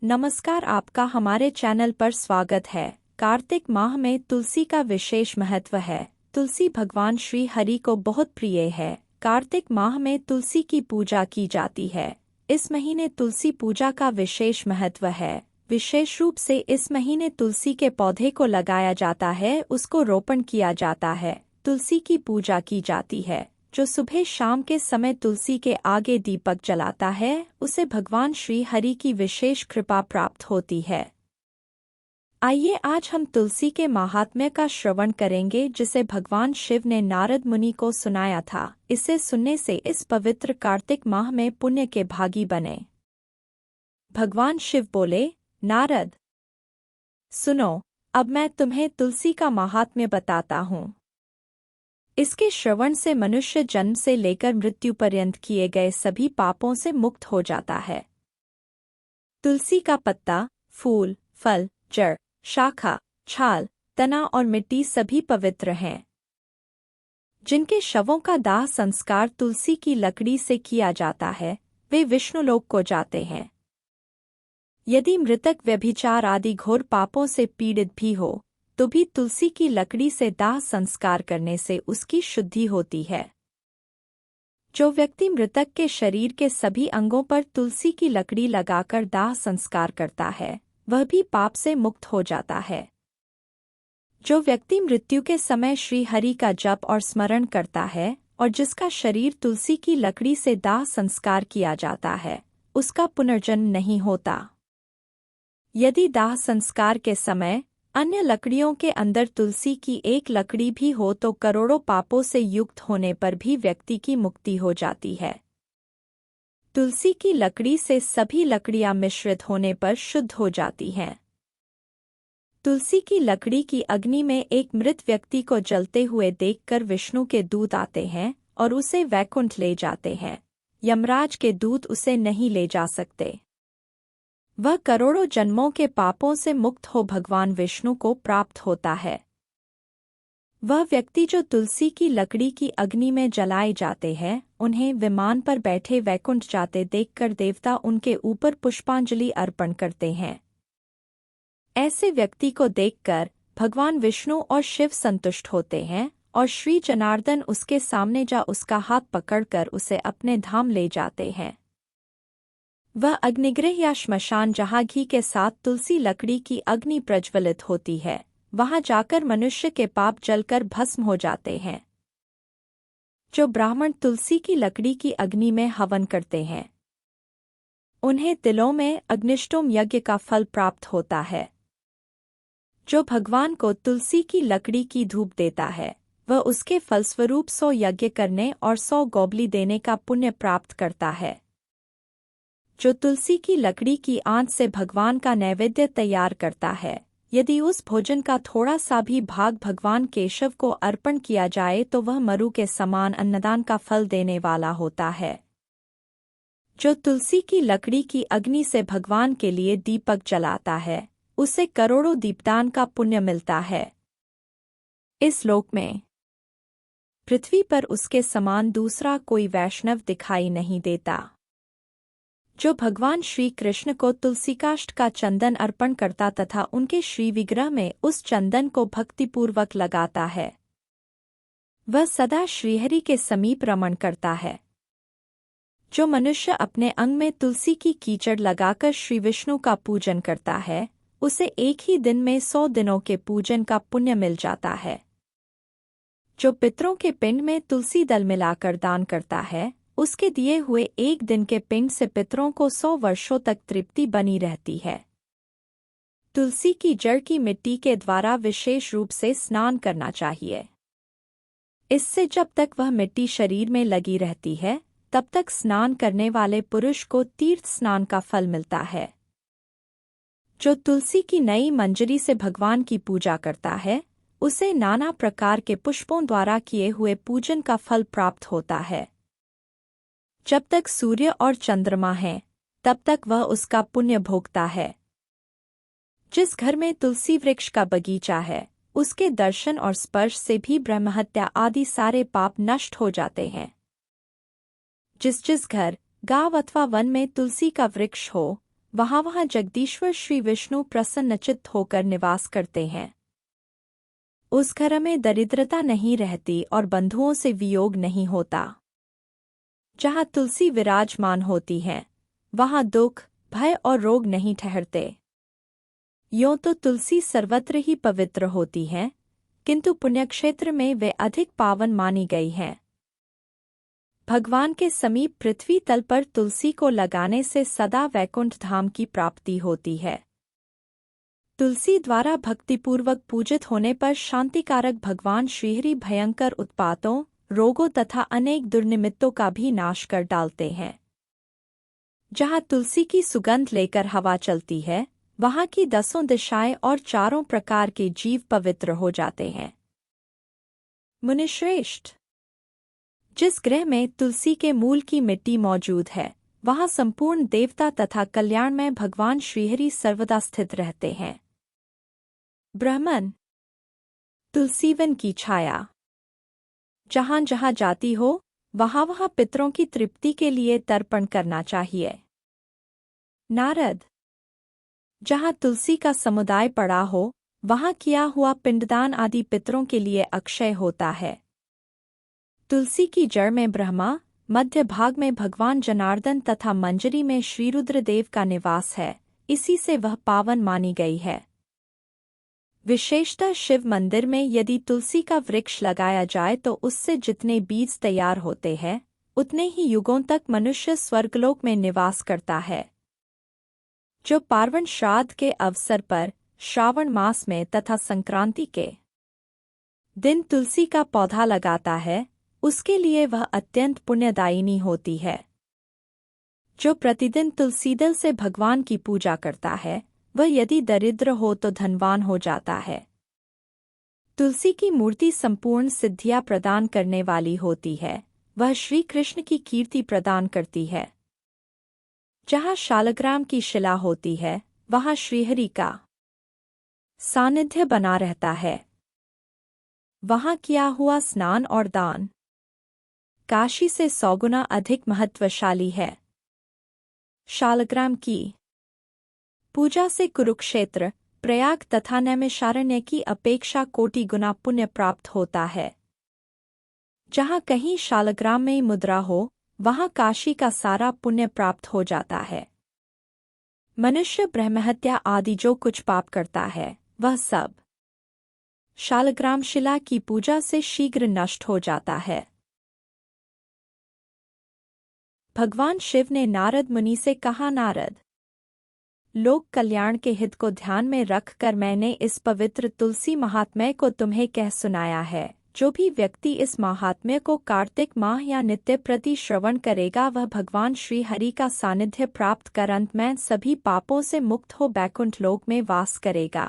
नमस्कार, आपका हमारे चैनल पर स्वागत है। कार्तिक माह में तुलसी का विशेष महत्व है। तुलसी भगवान श्री हरि को बहुत प्रिय है। कार्तिक माह में तुलसी की पूजा की जाती है। इस महीने तुलसी पूजा का विशेष महत्व है। विशेष रूप से इस महीने तुलसी के पौधे को लगाया जाता है, उसको रोपण किया जाता है, तुलसी की पूजा की जाती है। जो सुबह शाम के समय तुलसी के आगे दीपक जलाता है, उसे भगवान श्री हरि की विशेष कृपा प्राप्त होती है। आइए आज हम तुलसी के महात्म्य का श्रवण करेंगे, जिसे भगवान शिव ने नारद मुनि को सुनाया था। इसे सुनने से इस पवित्र कार्तिक माह में पुण्य के भागी बने। भगवान शिव बोले, नारद सुनो, अब मैं तुम्हें तुलसी का महात्म्य बताता हूँ। इसके श्रवण से मनुष्य जन्म से लेकर मृत्यु पर्यंत किए गए सभी पापों से मुक्त हो जाता है। तुलसी का पत्ता, फूल, फल, जड़, शाखा, छाल, तना और मिट्टी सभी पवित्र हैं। जिनके शवों का दाह संस्कार तुलसी की लकड़ी से किया जाता है, वे विष्णुलोक को जाते हैं। यदि मृतक व्यभिचार आदि घोर पापों से पीड़ित भी हो, तो भी तुलसी की लकड़ी से दाह संस्कार करने से उसकी शुद्धि होती है। जो व्यक्ति मृतक के शरीर के सभी अंगों पर तुलसी की लकड़ी लगाकर दाह संस्कार करता है, वह भी पाप से मुक्त हो जाता है। जो व्यक्ति मृत्यु के समय श्री हरि का जप और स्मरण करता है और जिसका शरीर तुलसी की लकड़ी से दाह संस्कार किया जाता है, उसका पुनर्जन्म नहीं होता। यदि दाह संस्कार के समय अन्य लकड़ियों के अंदर तुलसी की एक लकड़ी भी हो, तो करोड़ों पापों से युक्त होने पर भी व्यक्ति की मुक्ति हो जाती है। तुलसी की लकड़ी से सभी लकड़ियां मिश्रित होने पर शुद्ध हो जाती हैं। तुलसी की लकड़ी की अग्नि में एक मृत व्यक्ति को जलते हुए देखकर विष्णु के दूत आते हैं और उसे वैकुंठ ले जाते हैं। यमराज के दूत उसे नहीं ले जा सकते। वह करोड़ों जन्मों के पापों से मुक्त हो भगवान विष्णु को प्राप्त होता है। वह व्यक्ति जो तुलसी की लकड़ी की अग्नि में जलाए जाते हैं, उन्हें विमान पर बैठे वैकुंठ जाते देखकर देवता उनके ऊपर पुष्पांजलि अर्पण करते हैं। ऐसे व्यक्ति को देखकर भगवान विष्णु और शिव संतुष्ट होते हैं और श्री जनार्दन उसके सामने जा उसका हाथ पकड़कर उसे अपने धाम ले जाते हैं। वह अग्निगृह या श्मशान जहाँ घी के साथ तुलसी लकड़ी की अग्नि प्रज्वलित होती है, वहाँ जाकर मनुष्य के पाप जलकर भस्म हो जाते हैं। जो ब्राह्मण तुलसी की लकड़ी की अग्नि में हवन करते हैं, उन्हें तिलों में अग्निष्टोम यज्ञ का फल प्राप्त होता है। जो भगवान को तुलसी की लकड़ी की धूप देता है, वह उसके फलस्वरूप 100 यज्ञ करने और 100 गौबली देने का पुण्य प्राप्त करता है। जो तुलसी की लकड़ी की आंच से भगवान का नैवेद्य तैयार करता है, यदि उस भोजन का थोड़ा सा भी भाग भगवान केशव को अर्पण किया जाए, तो वह मरु के समान अन्नदान का फल देने वाला होता है। जो तुलसी की लकड़ी की अग्नि से भगवान के लिए दीपक जलाता है, उसे करोड़ों दीपदान का पुण्य मिलता है। इस लोक में पृथ्वी पर उसके समान दूसरा कोई वैष्णव दिखाई नहीं देता। जो भगवान श्री कृष्ण को तुलसीकाष्ठ का चंदन अर्पण करता तथा उनके श्री विग्रह में उस चंदन को भक्तिपूर्वक लगाता है, वह सदा श्रीहरि के समीप रमण करता है। जो मनुष्य अपने अंग में तुलसी की कीचड़ लगाकर श्री विष्णु का पूजन करता है, उसे एक ही दिन में 100 दिनों के पूजन का पुण्य मिल जाता है। जो पितरों के पिंड में तुलसी दल मिलाकर दान करता है, उसके दिए हुए एक दिन के पिंड से पितरों को 100 वर्षों तक तृप्ति बनी रहती है। तुलसी की जड़ की मिट्टी के द्वारा विशेष रूप से स्नान करना चाहिए। इससे जब तक वह मिट्टी शरीर में लगी रहती है, तब तक स्नान करने वाले पुरुष को तीर्थ स्नान का फल मिलता है। जो तुलसी की नई मंजरी से भगवान की पूजा करता है, उसे नाना प्रकार के पुष्पों द्वारा किए हुए पूजन का फल प्राप्त होता है। जब तक सूर्य और चंद्रमा हैं, तब तक वह उसका पुण्य भोगता है। जिस घर में तुलसी वृक्ष का बगीचा है, उसके दर्शन और स्पर्श से भी ब्रह्महत्या आदि सारे पाप नष्ट हो जाते हैं। जिस घर, गांव अथवा वन में तुलसी का वृक्ष हो, वहाँ जगदीश्वर श्री विष्णु प्रसन्नचित्त होकर निवास करते हैं। उस घर में दरिद्रता नहीं रहती और बंधुओं से वियोग नहीं होता। जहाँ तुलसी विराजमान होती है वहाँ दुख, भय और रोग नहीं ठहरते। यों तो तुलसी सर्वत्र ही पवित्र होती है, किंतु पुण्यक्षेत्र में वे अधिक पावन मानी गई हैं। भगवान के समीप पृथ्वी तल पर तुलसी को लगाने से सदा वैकुंठ धाम की प्राप्ति होती है। तुलसी द्वारा भक्तिपूर्वक पूजित होने पर शांतिकारक भगवान श्रीहरि भयंकर उत्पातों, रोगों तथा अनेक दुर्निमित्तों का भी नाश कर डालते हैं। जहाँ तुलसी की सुगंध लेकर हवा चलती है वहाँ की 10 दिशाएं और 4 प्रकार के जीव पवित्र हो जाते हैं। मुनिश्रेष्ठ, जिस गृह में तुलसी के मूल की मिट्टी मौजूद है वहाँ संपूर्ण देवता तथा कल्याण में भगवान श्रीहरि सर्वदा स्थित रहते हैं। ब्राह्मण, तुलसी वन की छाया। जहाँ जहाँ जाती हो वहाँ पितरों की तृप्ति के लिए तर्पण करना चाहिए। नारद, जहाँ तुलसी का समुदाय पड़ा हो वहाँ किया हुआ पिंडदान आदि पितरों के लिए अक्षय होता है। तुलसी की जड़ में ब्रह्मा, मध्य भाग में भगवान जनार्दन तथा मंजरी में श्रीरुद्रदेव का निवास है, इसी से वह पावन मानी गई है। विशेषतः शिव मंदिर में यदि तुलसी का वृक्ष लगाया जाए तो उससे जितने बीज तैयार होते हैं उतने ही युगों तक मनुष्य स्वर्गलोक में निवास करता है। जो पार्वण श्राद्ध के अवसर पर श्रावण मास में तथा संक्रांति के दिन तुलसी का पौधा लगाता है उसके लिए वह अत्यंत पुण्यदायिनी होती है। जो प्रतिदिन तुलसीदल से भगवान की पूजा करता है वह यदि दरिद्र हो तो धनवान हो जाता है। तुलसी की मूर्ति संपूर्ण सिद्धियां प्रदान करने वाली होती है, वह श्री कृष्ण की कीर्ति प्रदान करती है। जहाँ शालग्राम की शिला होती है वहाँ श्रीहरि का सानिध्य बना रहता है। वहाँ किया हुआ स्नान और दान काशी से 100 गुना अधिक महत्वशाली है। शालग्राम की पूजा से कुरुक्षेत्र, प्रयाग तथा नैमिषारण्य की अपेक्षा कोटि गुना पुण्य प्राप्त होता है। जहाँ कहीं शालग्राम में मुद्रा हो वहाँ काशी का सारा पुण्य प्राप्त हो जाता है। मनुष्य ब्रह्महत्या आदि जो कुछ पाप करता है वह सब शालग्राम शिला की पूजा से शीघ्र नष्ट हो जाता है। भगवान शिव ने नारद मुनि से कहा, नारद, लोक कल्याण के हित को ध्यान में रखकर मैंने इस पवित्र तुलसी महात्म्य को तुम्हें कह सुनाया है। जो भी व्यक्ति इस महात्म्य को कार्तिक माह या नित्य प्रति श्रवण करेगा वह भगवान श्री हरि का सानिध्य प्राप्त कर अंत में सभी पापों से मुक्त हो बैकुंठ लोक में वास करेगा।